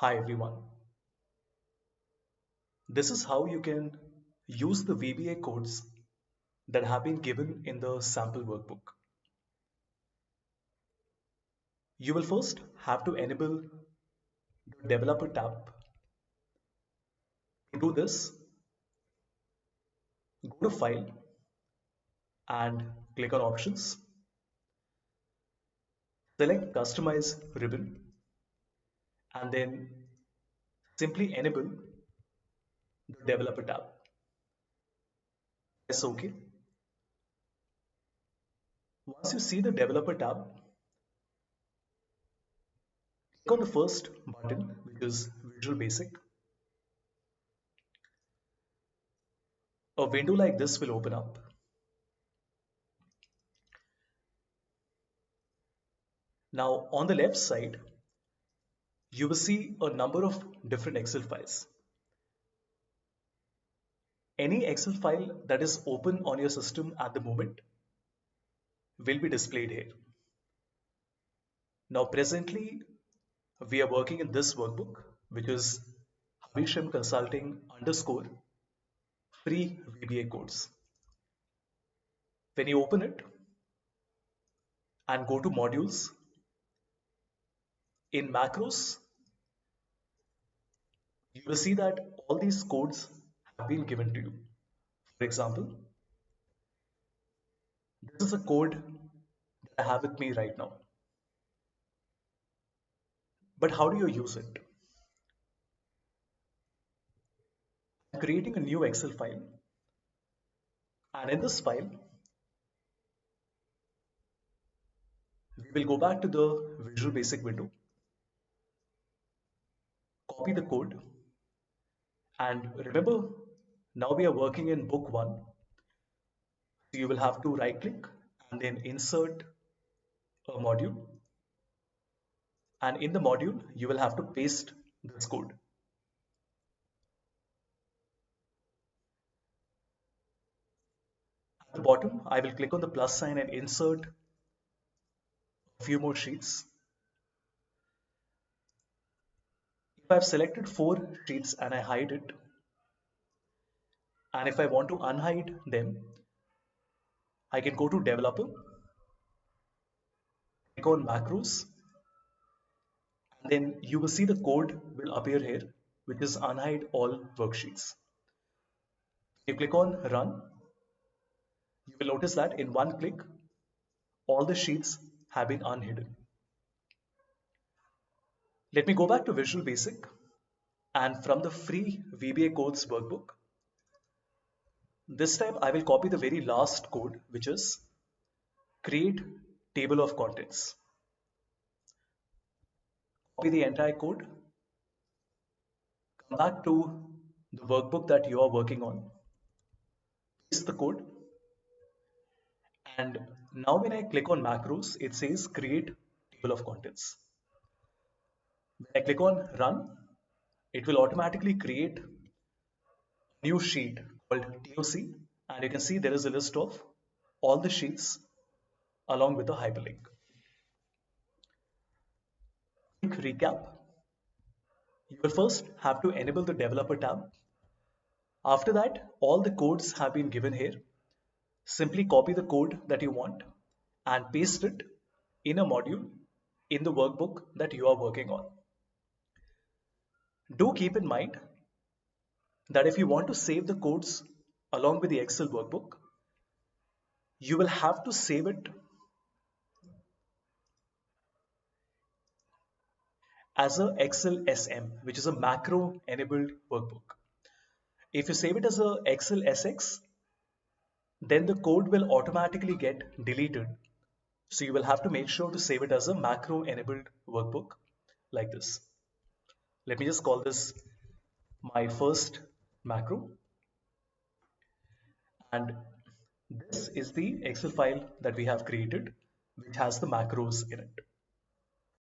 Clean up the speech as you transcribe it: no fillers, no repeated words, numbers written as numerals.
Hi everyone. This is how you can use the VBA codes that have been given in the sample workbook. You will first have to enable the developer tab. To do this, go to File and click on Options. Select Customize ribbon and then simply enable the developer tab. Press OK. Once you see the developer tab, click on the first button, which is Visual Basic. A window like this will open up. Now on the left side, you will see a number of different Excel files. Any Excel file that is open on your system at the moment will be displayed here. Now presently, we are working in this workbook, which is Havisham Consulting underscore free VBA codes. When you open it and go to modules, in macros, you will see that all these codes have been given to you. For example, this is a code that I have with me right now. But how do you use it? I'm creating a new Excel file, and in this file, we will go back to the Visual Basic window, copy the code, and remember, now we are working in book 1. So you will have to right click and then insert a module, and in the module you will have to paste this code. At the bottom, I will click on the plus sign and insert a few more sheets. If I've selected 4 sheets and I hide it, and if I want to unhide them, I can go to developer, click on macros, and then you will see the code will appear here, which is unhide all worksheets. You click on run, you will notice that in one click, all the sheets have been unhidden. Let me go back to Visual Basic, and from the free VBA codes workbook, this time I will copy the very last code, which is create table of contents. Copy the entire code, come back to the workbook that you are working on, paste the code, and now when I click on macros, it says create table of contents. When I click on run, it will automatically create a new sheet called TOC, and you can see there is a list of all the sheets along with the hyperlink. Quick recap. You will first have to enable the developer tab. After that, all the codes have been given here. Simply copy the code that you want and paste it in a module in the workbook that you are working on. Do keep in mind that if you want to save the codes along with the Excel workbook, you will have to save it as a Excel SM, which is a macro enabled workbook. If you save it as a Excel SX, then the code will automatically get deleted. So you will have to make sure to save it as a macro enabled workbook like this. Let me just call this my first macro, and this is the Excel file that we have created, which has the macros in it.